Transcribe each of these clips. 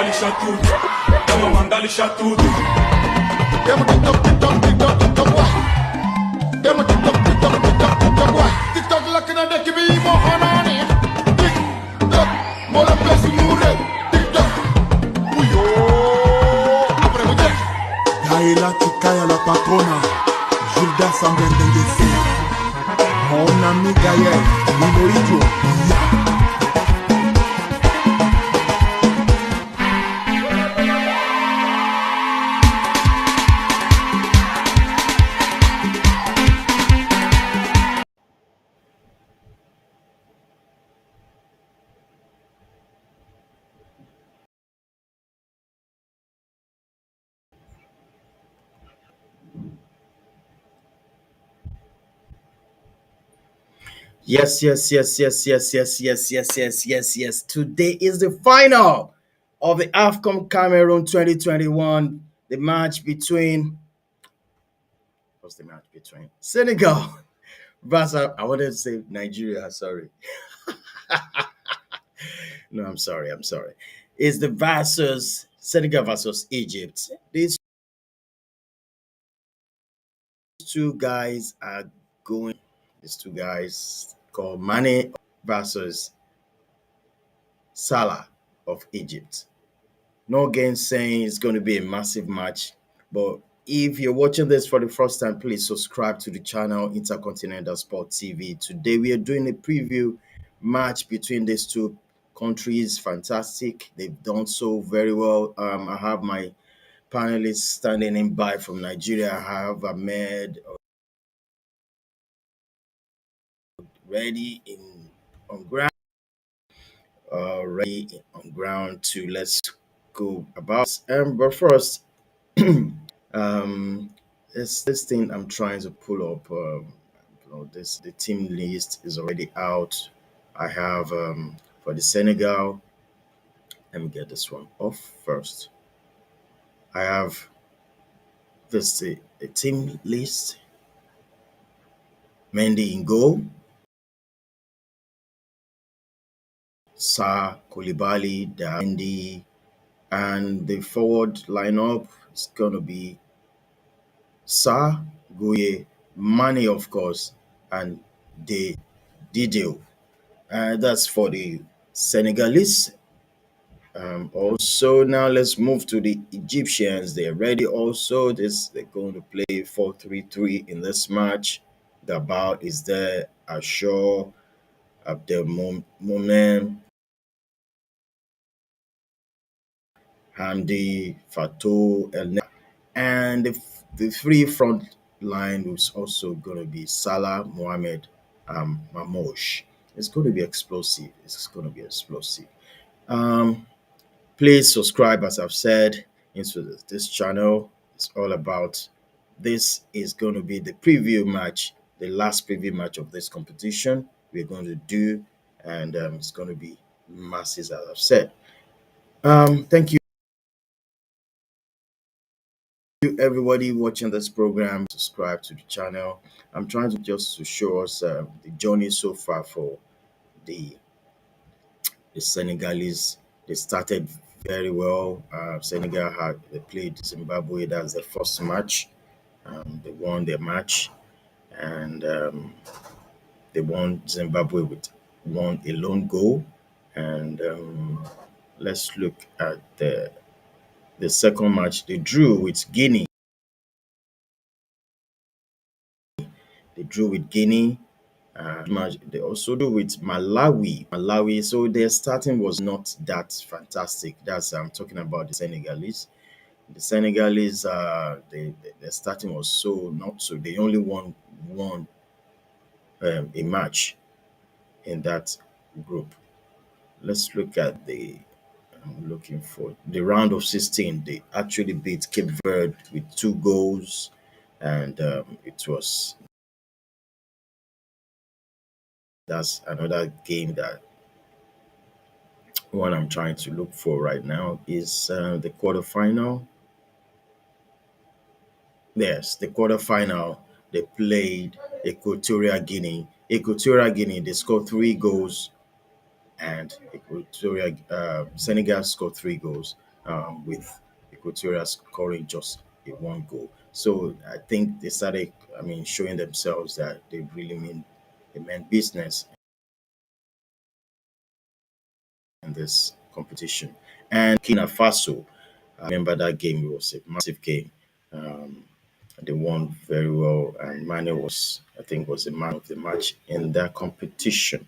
mandalisha tudo. Tamo mandalisha tudo. Demo TikTok, TikTok, TikTok, TikTok, why? Demo TikTok, TikTok, TikTok, TikTok, why? TikTok looking at the kibi mo hanani. TikTok, mola pesi mure. TikTok, uyo. Apre mo jet. Yaela Tikaya la patrona, Gilda Sambendengese, mon ami Gaël, Minoïdio, Yes. Today is the final of the AFCON Cameroon 2021. The match between Senegal versus I wanted to say Nigeria. Sorry, no, I'm sorry. It's the versus Senegal versus Egypt. These two guys are going. These two guys called Mane versus Salah of Egypt. No saying it's going to be a massive match, but if you're watching this for the first time, please subscribe to the channel Intercontinental Sport TV. Today we are doing a preview match between these two countries. Fantastic. They've done so very well. I have my panelists standing in by from Nigeria. I have Ahmed ready on ground. Ready on ground to let's go about. But first, this thing I'm trying to pull up. This the team list is already out. I have for the Senegal. Let me get this one off first. I have this the team list. Mendy in goal. Sa Koulibaly, Mendy, and the forward lineup is gonna be Sa, Gueye, Mane, of course, and the Didio. That's for the Senegalese. Also, now let's move to the Egyptians. They're ready. Also, they're going to play 4-3-3 in this match. Gabal is there. Ashore, Abdelmomen, Hamdi, Fatou, and the three front line is also going to be Salah, Mohamed, Mamosh. It's going to be explosive. Please subscribe, as I've said, into this channel. It's all about this is going to be the preview match, the last preview match of this competition we're going to do, and it's going to be massive, as I've said. Thank you everybody watching this program. Subscribe to the channel. I'm trying to just to show us the journey so far for the Senegalese. They started very well. Senegal they played Zimbabwe. That's the first match. They won their match, and they won Zimbabwe with one alone goal. And let's look at the second match. They drew with Guinea. They also do with Malawi. So their starting was not that fantastic. That's I'm talking about the Senegalese. The Senegalese, their starting was so not so. They only won a match in that group. Let's look at I'm looking for the round of 16. They actually beat Cape Verde with 2 goals, and that's another game that one I'm trying to look for right now is the quarterfinal. Yes, the quarterfinal. They played Equatorial Guinea. They scored 3 goals, and Senegal scored 3 goals. with Equatorial scoring just a one goal. So I think they started, I mean, showing themselves that they really mean they meant business in this competition. And Burkina Faso, I remember that game. It was a massive game. Um, they won very well, and Mane was, I think, was the man of the match in that competition.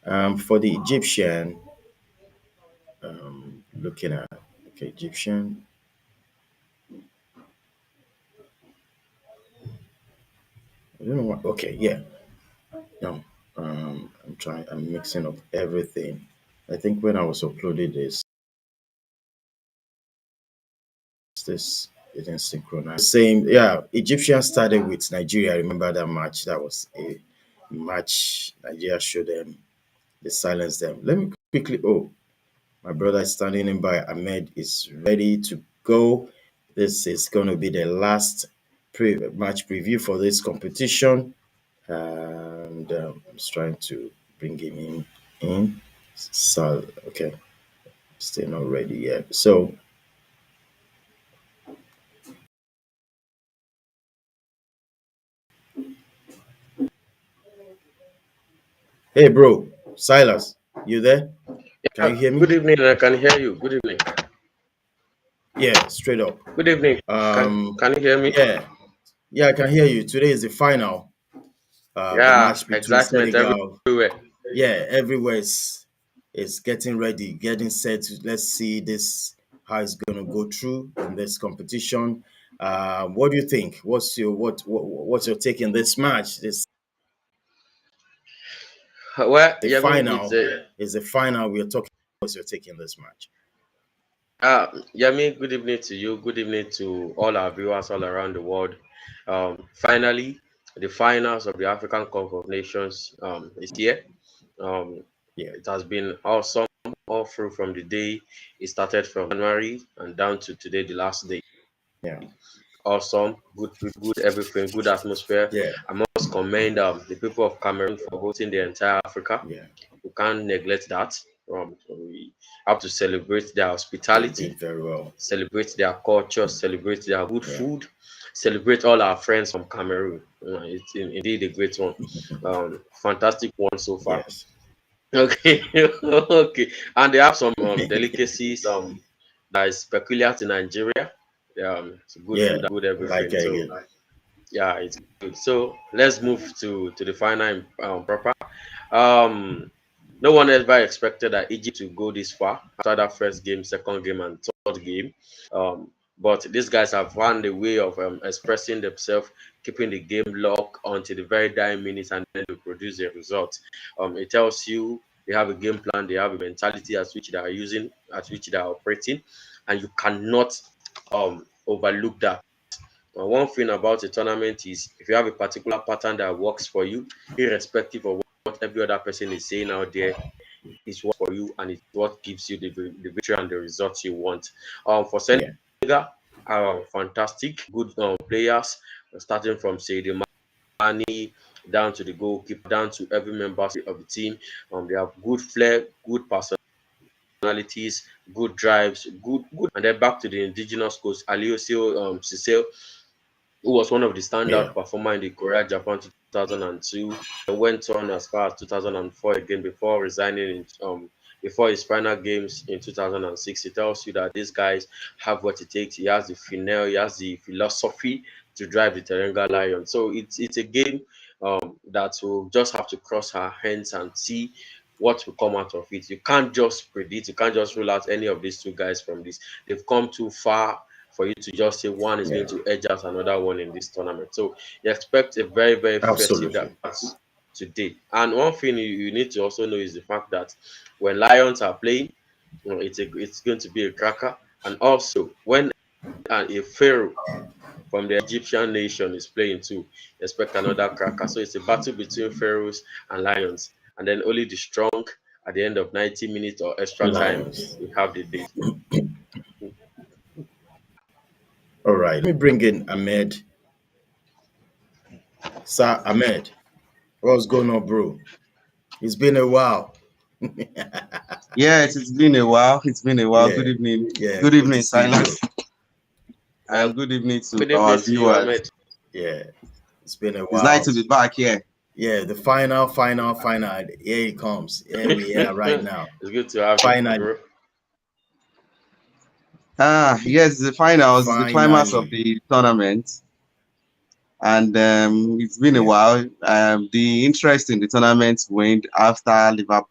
For the Egyptian, looking at okay, Egyptian. I don't know what. Okay, yeah, no. I'm trying. I'm mixing up everything. I think when I was uploading this didn't synchronize. Same, yeah. Egyptian started with Nigeria. I remember that match. That was a match Nigeria showed them. They silenced them. Let me quickly. Oh, my brother is standing in by. Ahmed is ready to go. This is going to be the last match preview for this competition, and I'm just trying to bring him in. So okay, still not ready yet. So hey, bro, Silas, you there? Can you hear Good me? evening. I can hear you. Good evening. Yeah, straight up. Good evening. Can Um, can you hear me? yeah, yeah, I can hear you. Today is the final. The Yeah, match between excitement Senegal. everywhere. Yeah, everywhere is getting ready, getting set. Let's see this how it's gonna go through in this competition. What do you think? What's your take in this match? This Well, the I mean, it's final a is the final we're talking. What's your take in this match? Yami. Good evening to you. Good evening to all our viewers all around the world. Finally, the finals of the African Cup of Nations is here. Um, Yeah, it has been awesome all through from the day it started from January and down to today, the last day. yeah, Awesome, good people, good everything, good atmosphere. yeah, I must commend the people of Cameroon for hosting the entire Africa. yeah. We can't neglect that. So we have to celebrate their They hospitality, did very well. celebrate their culture, celebrate their good Yeah, food, celebrate all our friends from Cameroon. It's indeed a great one. Fantastic one so far. yes, Okay, okay, and they have some delicacies that is peculiar to Nigeria. It's good yeah. food, good Like everything. So yeah, it's good. So let's move to the final proper. Um, no one ever expected that Egypt to go this far after that first game, second game, and third game. But these guys have found a way of expressing themselves, keeping the game locked until the very dying minutes, and then to produce a result. It tells you they have a game plan, they have a mentality at which they are using, at which they are operating, and you cannot overlook that. One thing about a tournament is if you have a particular pattern that works for you, irrespective of what every other person is saying out there, is what for you and it's what gives you the victory and the results you want. For yeah, Senegal, fantastic, good players, starting from Sadio Mane down to the goalkeeper, down to every member of the team. They have good flair, good personalities, good drives, good. And then back to the indigenous coach, Aliosio Cicel, who was one of the yeah, standout performer in the Korea Japan 2002 and went on as far as 2004 again before resigning before his final games in 2006. It tells you that these guys have what it takes. He has the finesse, he has the philosophy to drive the Terenga Lion. So it's a game that will just have to cross our hands and see what will come out of it. You can't just predict, you can't just rule out any of these two guys from this. They've come too far for you to just say one is yeah. going to edge out another one in this tournament. So you expect a very, very fierce Absolutely. dance today. And one thing you need to also know is the fact that when Lions are playing, it's going to be a cracker. And also when a Pharaoh from the Egyptian nation is playing too, expect another cracker. So it's a battle between Pharaohs and Lions. And then only the strong at the end of 90 minutes or extra time Lions. will have the day. All right. Let me bring in Ahmed. Sir Ahmed. What's going on, bro? It's been a while. Yes, it's been a while. It's been a while. Yeah, Good evening. yeah, Good good to evening, see you. Silas. And good evening to Good our evening to you, viewers. Ahmed. Yeah, it's been a It's nice while. to be back here. Yeah, the final. Here it comes. Here we are right now. It's good to have you, Finally, bro. Yes, the finals, the climax of finally. the tournament. And it's been a Yeah, while. The interest in the tournament waned after Liverpool,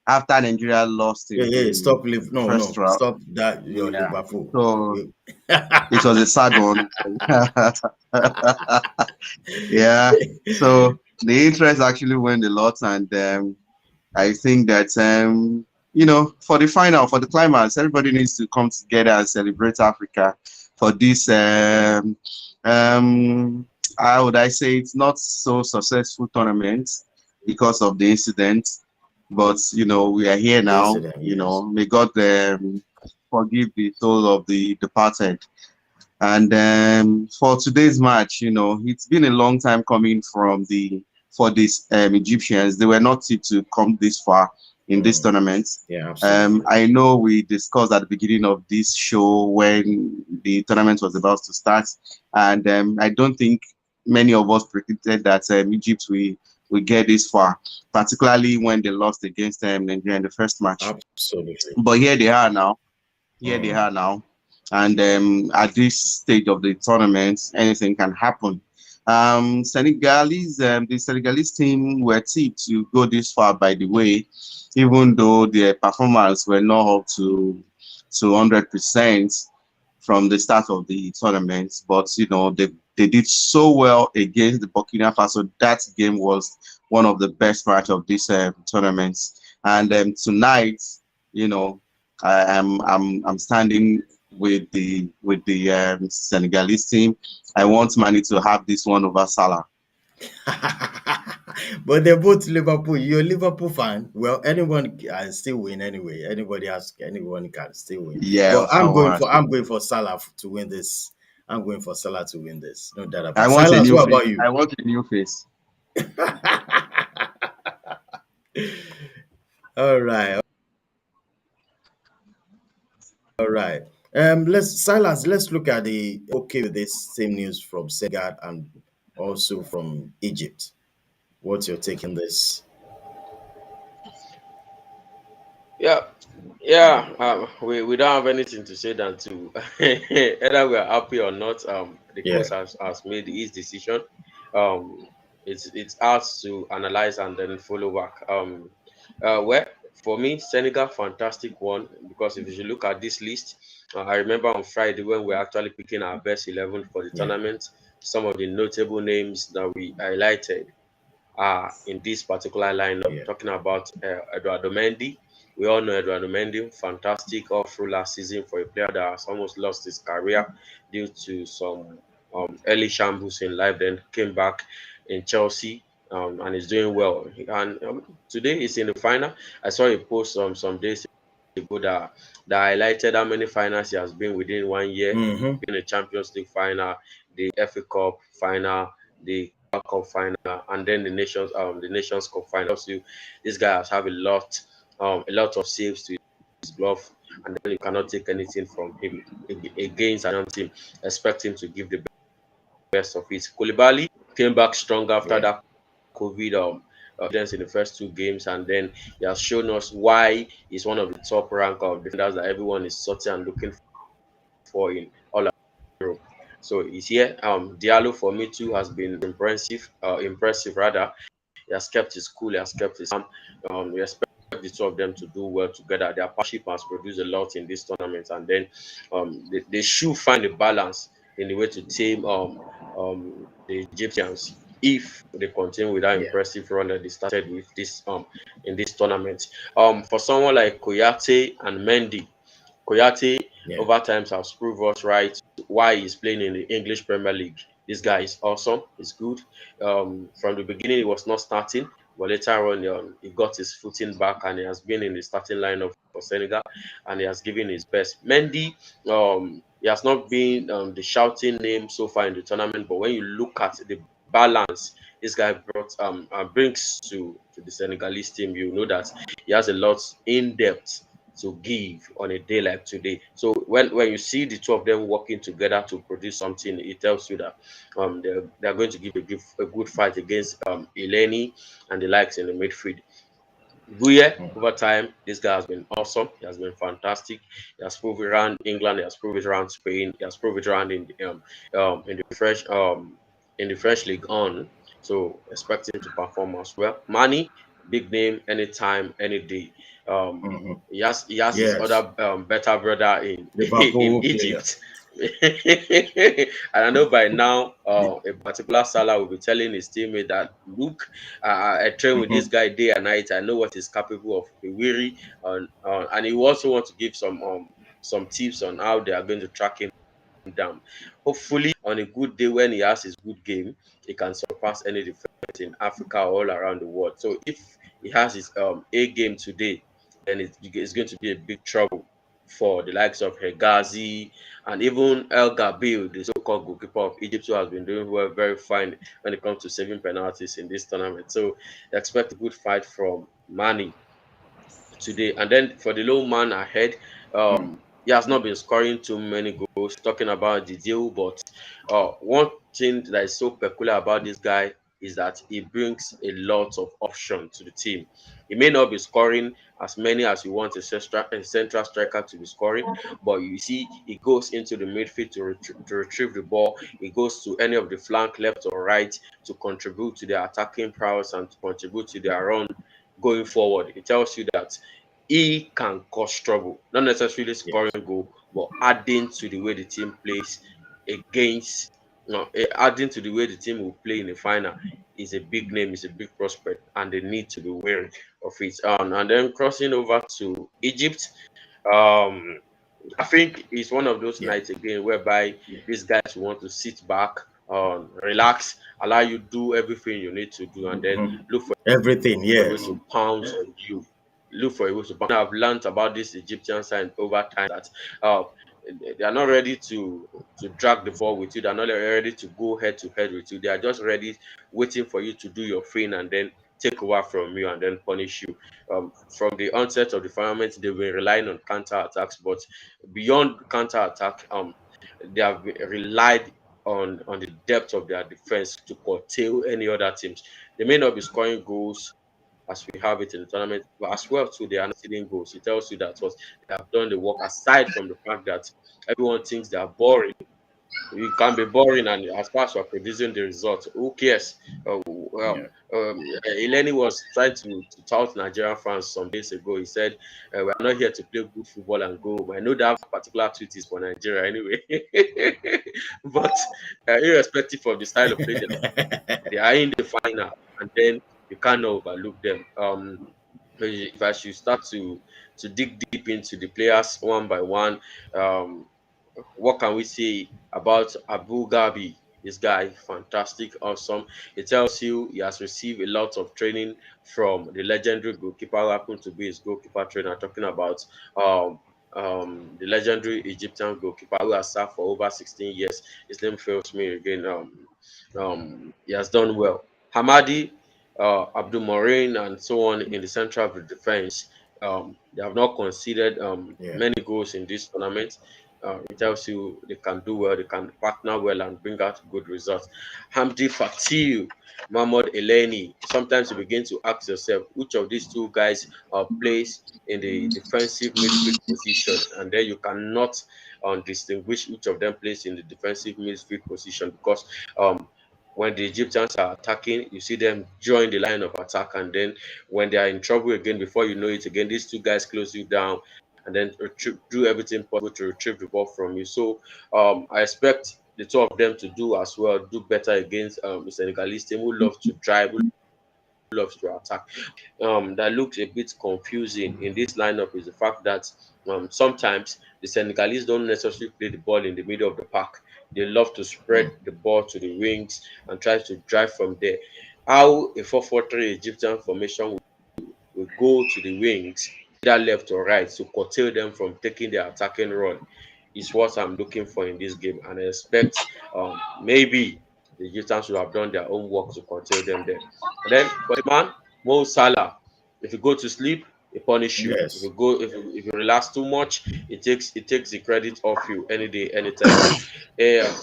after Nigeria lost yeah, in yeah. the Stop. Live. No, first no. round. Stop that. Your Yeah. Liverpool. So We- it was a sad one. Yeah. So the interest actually went a lot, and I think that for the final, for the climax, everybody needs to come together and celebrate Africa for this. Um, how would I say it's not so successful tournament because of the incident, but we are here the now. incident. Yes. May God forgive the soul of the departed. And for today's match, it's been a long time coming for these Egyptians. They were not fit to come this far in this Mm, tournament. yeah, absolutely. I know we discussed at the beginning of this show when the tournament was about to start, and I don't think many of us predicted that Egypt will get this far, particularly when they lost against Nigeria in the first match. Absolutely. But here they are now. Here they Mm, are now. And at this stage of the tournament, anything can happen. The Senegalese team were tipped to go this far, by the way, even though their performance were not up to 100% from the start of the tournament. But they did so well against the Burkina Faso. That game was one of the best match of this tournament. And tonight, you know, I'm standing with the Senegalese team. I want Mani to have this one over Salah. but they're both Liverpool. You're a Liverpool fan. Well, anyone can still win anyway. Anyone can still win. Yeah, But someone has to I'm win. going for Salah to win this. I'm going for Salah to win this. No doubt I about. want a Silas, new what face. about you? I want a new face. All right, all right. Let's look at the okay with this same news from Senegal and also from Egypt. What's your take on this? Yeah, yeah. We don't have anything to say than to either we are happy or not. The Yeah. coach has made his decision. Um, it's ours to analyze and then follow back. Well, for me, Senegal fantastic one because if you look at this list, I remember on Friday when we are actually picking our best 11 for the Yeah. tournament. Some of the notable names that we highlighted in this particular lineup. Yeah. Talking about Eduardo Mendy. We all know Eduardo Mendy, fantastic all through last season for a player that has almost lost his career due to some early shambles in life, then came back in Chelsea and is doing well. And today he's in the final. I saw a post some days ago that highlighted how many finals he has been within 1 year. Mm-hmm. Been a Champions League final, the FA Cup final, the Cup final, and then the Nations Cup final. So this guy has have a lot of saves to his glove, and then you cannot take anything from him against another team. Expect him to give the best of it. Koulibaly came back strong after Yeah. that COVID in the first two games, and then he has shown us why he's one of the top rank of defenders that everyone is searching and looking for in all of Europe. So he's here. Diallo for me too has been impressive rather. He has kept his cool, he has kept his calm. We expect the two of them to do well together. Their partnership has produced a lot in this tournament, and then they should find a balance in the way to tame the Egyptians if they continue with that Yeah. impressive run that they started with this in this tournament. For someone like Koyate and Mendy, Koyate Yeah. over times has proved us right why he's playing in the English Premier League. This guy is awesome. He's good. From the beginning, he was not starting, but later on, he got his footing back and he has been in the starting lineup for Senegal and he has given his best. Mendy, he has not been the shouting name so far in the tournament, but when you look at the balance this guy brought brings to the Senegalese team, you know that he has a lot in depth to give on a day like today. So when you see the two of them working together to produce something, it tells you that they're going to give a good fight against Eleni and the likes in the midfield. Guye, over time, this guy has been awesome. He has been fantastic. He has proved it around England. He has proved it around Spain. He has proved it around in the French league on. So expect him to perform as well. Mani, big name, anytime, any day. Um, Hmm. he has his Yes, other better brother in in Liverpool player. Egypt. And I know by now, a particular Salah will be telling his teammate that, look, I train with Hmm. this guy day and night. I know what he's capable of. Be weary, and he also want to give some tips on how they are going to track him down. Hopefully, on a good day when he has his good game, he can surpass any defense in Africa or all around the world. So if he has his A game today, then it's going to be a big trouble for the likes of Hegazi and even El Gabil, the so-called goalkeeper of Egypt, who has been doing well, very fine when it comes to saving penalties in this tournament. So expect a good fight from Mani today. And then for the low man ahead, he has not been scoring too many goals. Talking about the deal, but one thing that is so peculiar about this guy is that he brings a lot of options to the team. He may not be scoring as many as you want a central striker to be scoring, but you see, he goes into the midfield to retrieve the ball. He goes to any of the flank, left or right, to contribute to their attacking prowess and to contribute to their run going forward. It tells you that he can cause trouble, not necessarily scoring Yes. goal, but adding to the way the team plays against, adding to the way the team will play in the final is a big name, is a big prospect, and they need to be wary of it. And then crossing over to Egypt, um, I think it's one of those Yeah. nights again whereby these guys want to sit back, relax, allow you do everything you need to do, and then Hmm. look for Everything. a way Yes. to pounce on you. Look for a way to pounce. I've learned about this Egyptian side over time that uh, they are not ready to drag the ball with you. They're not ready to go head to head with you. They are just ready, waiting for you to do your thing and then take over from you and then punish you. From the onset of the tournament, they've been relying on counter attacks, but beyond counter attack, they have relied on the depth of their defense to curtail any other teams. They may not be scoring goals as we have it in the tournament, but as well too, they are not seeing goals. It tells you that what they have done the work. Aside from the fact that everyone thinks they are boring, you can be boring, and as far as you're producing the result, who cares? Well, Yeah. Eleni was trying to tout Nigerian fans some days ago. He said, "We are not here to play good football and go home." I know that particular tweet is for Nigeria anyway, but irrespective of the style of play they are in the final, and then you cannot overlook them. If I should start to dig deep into the players one by one, um, what can we say about Abu Dhabi? This guy, fantastic, awesome. It tells you he has received a lot of training from the legendary goalkeeper who happened to be his goalkeeper trainer. Talking about um, the legendary Egyptian goalkeeper who has served for over 16 years. His name fails me again. He has done well. Hamadi, Abdul Morin, and so on in the central of the defense. They have not conceded Yeah. many goals in this tournament. It tells you they can do well, they can partner well and bring out good results. Hamdi Fatiu, Mahmoud Eleni. Sometimes you begin to ask yourself which of these two guys plays in the defensive midfield position, and then you cannot distinguish which of them plays in the defensive midfield position because when the Egyptians are attacking, you see them join the line of attack, and then when they are in trouble again, before you know it again, these two guys close you down and then do everything possible to retrieve the ball from you. So I expect the two of them to do as well, do better against the Senegalese team who loves to drive, who loves to attack. That looks a bit confusing in this lineup is the fact that sometimes the Senegalese don't necessarily play the ball in the middle of the park. They love to spread the ball to the wings and try to drive from there. How a 4-4-3 Egyptian formation will go to the wings, either left or right, to curtail them from taking their attacking run is what I'm looking for in this game. And I expect maybe The Egyptians should have done their own work to curtail them there. And then for the man, Mo Salah, if you go to sleep, he punish you. If Yes. you go, if you relax too much, it takes the credit off you any day, anytime. Uh,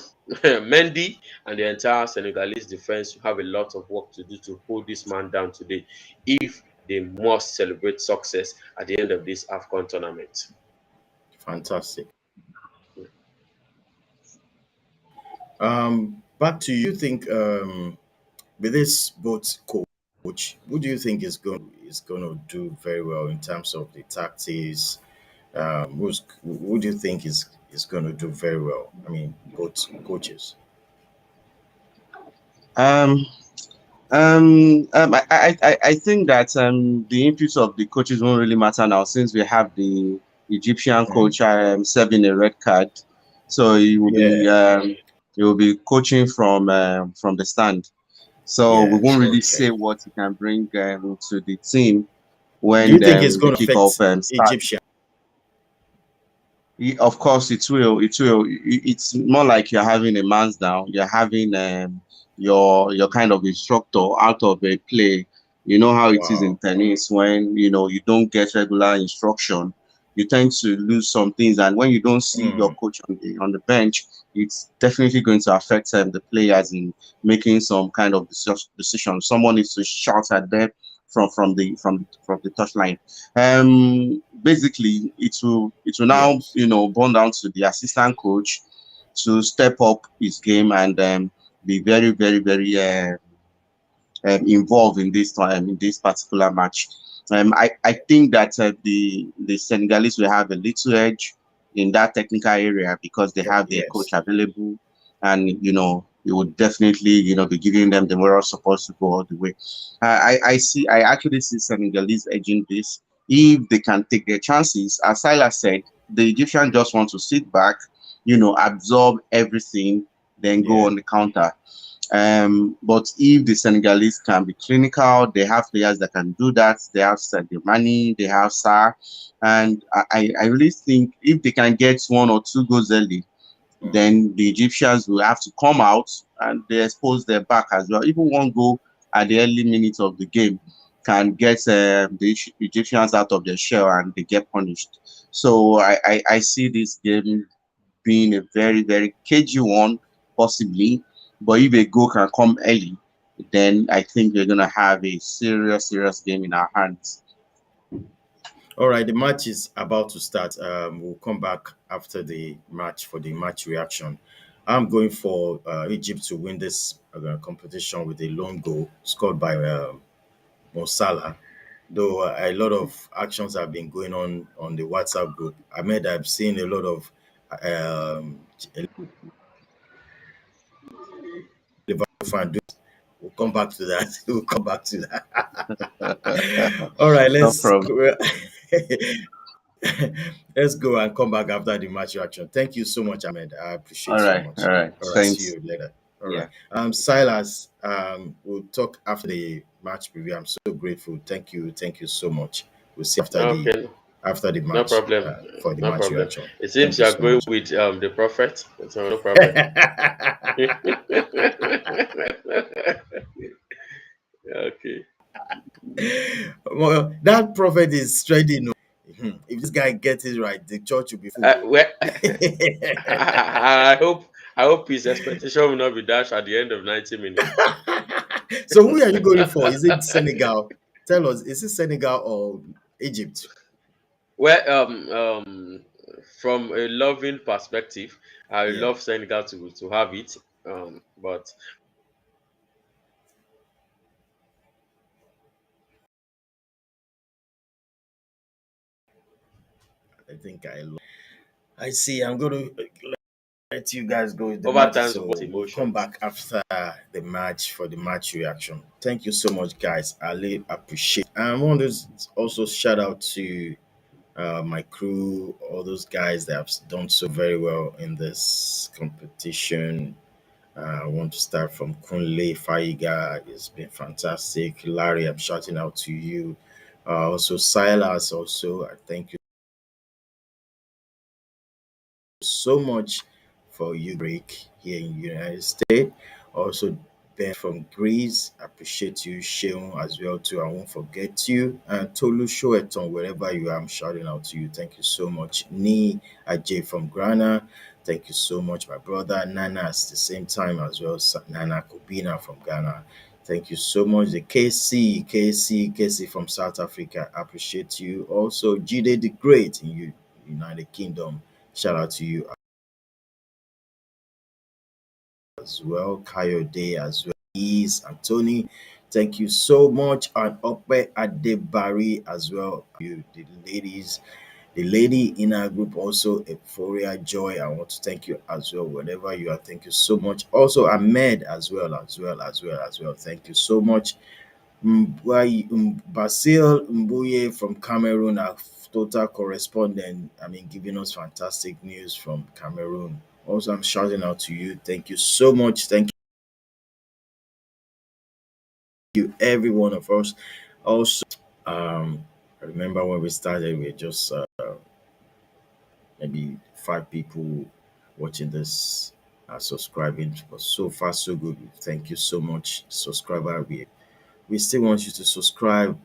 Mendy and the entire Senegalese defense have a lot of work to do to hold this man down today, if they must celebrate success at the end of this AFCON tournament. Fantastic. Back to you. Think with this both coach, who do you think is going to do very well in terms of the tactics? Who do you think is going to do very well? I mean, both coaches. Um, I think that the input of the coaches won't really matter now, since we have the Egyptian Mm. coach serving a red card, so Yeah. he will be coaching from the stand. So we won't Yes. really Okay. say what he can bring to the team Do you when think it's the going to kickoff affect starts. Egyptian? Of course, it will. It will. It's more like you're having a man's down. You're having your kind of instructor out of a play. You know how it is in Wow. tennis when you don't get regular instruction. You tend to lose some things, and when you don't see your Mm. coach on the bench, it's definitely going to affect the players in making some kind of decision. Someone needs to shout at them from the touchline. Basically, it will now Yes. burn down to the assistant coach to step up his game and be very, very, very involved in this particular match. I think that the Senegalese will have a little edge in that technical area because they have their coach Yes. available, and it would definitely be giving them the moral support to go all the way. I actually see Senegalese edging this if they can take their chances. As Silas said, the Egyptians just want to sit back, absorb everything, then go Yeah. on the counter. But if the Senegalese can be clinical, they have players that can do that. They have Sadio Mane, they have Sarr, and I really think if they can get one or two goals early, Mm. then the Egyptians will have to come out and they expose their back as well. Even one goal at the early minutes of the game can get the Egyptians out of their shell and they get punished. So I see this game being a very, very cagey one, possibly. But if a goal can come early, then I think we're going to have a serious, serious game in our hands. All right. The match is about to start. We'll come back after the match for the match reaction. I'm going for Egypt to win this competition with a lone goal scored by Mo Salah. Though a lot of actions have been going on the WhatsApp group. I've seen a lot of um, Liverpool fan do. We'll come back to that. We'll come back to that. All right, No let's problem. go. Let's go and come back after the match reaction. Thank you so much, Ahmed. I appreciate All so right. much. All right. All right, see Thanks. you later. All right. Yeah. Silas, we'll talk after the match preview. I'm so grateful. Thank you so much. We'll see Okay, after the no match problem. for the No match problem. reaction. It Thank seems you you are so going much. with the prophet, so no problem. Okay. Well, that prophet is trading. If this guy gets it right, the church will be full. Well, I hope his expectation will not be dashed at the end of 90 minutes. So who are you going for? Is it Senegal? Tell us, is it Senegal or Egypt? Well, from a loving perspective, I Yeah, love Senegal to have it. But I think I see. I'm going to let you guys go with the over match. times, So what we'll come emotions? back after the match for the match reaction. Thank you so much, guys. I really appreciate. I want to also shout out to my crew, all those guys that have done so very well in this competition. I want to start from Kunle Faiga. It's been fantastic. Larry, I'm shouting out to you. Also, Silas, also, I thank you so much for you break here in the United States. Also, Ben from Greece, appreciate you. Sheun as well too. I won't forget you. And Tolu Shoeton, wherever you are, I'm shouting out to you. Thank you so much. Ni Ajay from Ghana. Thank you so much, my brother. Nana at the same time as well. Nana Kubina from Ghana. Thank you so much. The KC from South Africa. Appreciate you. Also, Jide the Great in United Kingdom. Shout out to you as well. Kayode as well. Is Anthony. Thank you so much. And Ope Adebari as well. You, the lady in our group also, Euphoria Joy. I want to thank you as well, wherever you are. Thank you so much. Also, Ahmed as well. Thank you so much. Basil Mbuye from Cameroon, our total correspondent. I mean, giving us fantastic news from Cameroon. Also, I'm shouting out to you. Thank you so much. Thank you, every one of us. Also, I remember when we started, we were just maybe 5 people watching this, subscribing. But so far, so good. Thank you so much, subscriber. We still want you to subscribe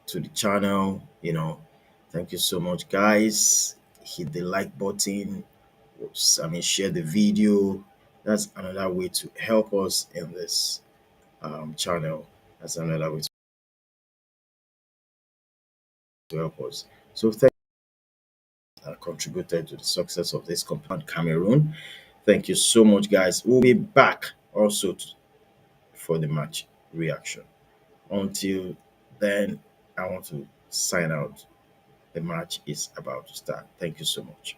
to the channel. Thank you so much, guys. Hit the like button. I mean, share the video. That's another way to help us in this channel. That's another way to help us. So thank contributed to the success of this compound Cameroon. Thank you so much, guys. We'll be back also for the match reaction. Until then, I want to sign out. The match is about to start. Thank you so much.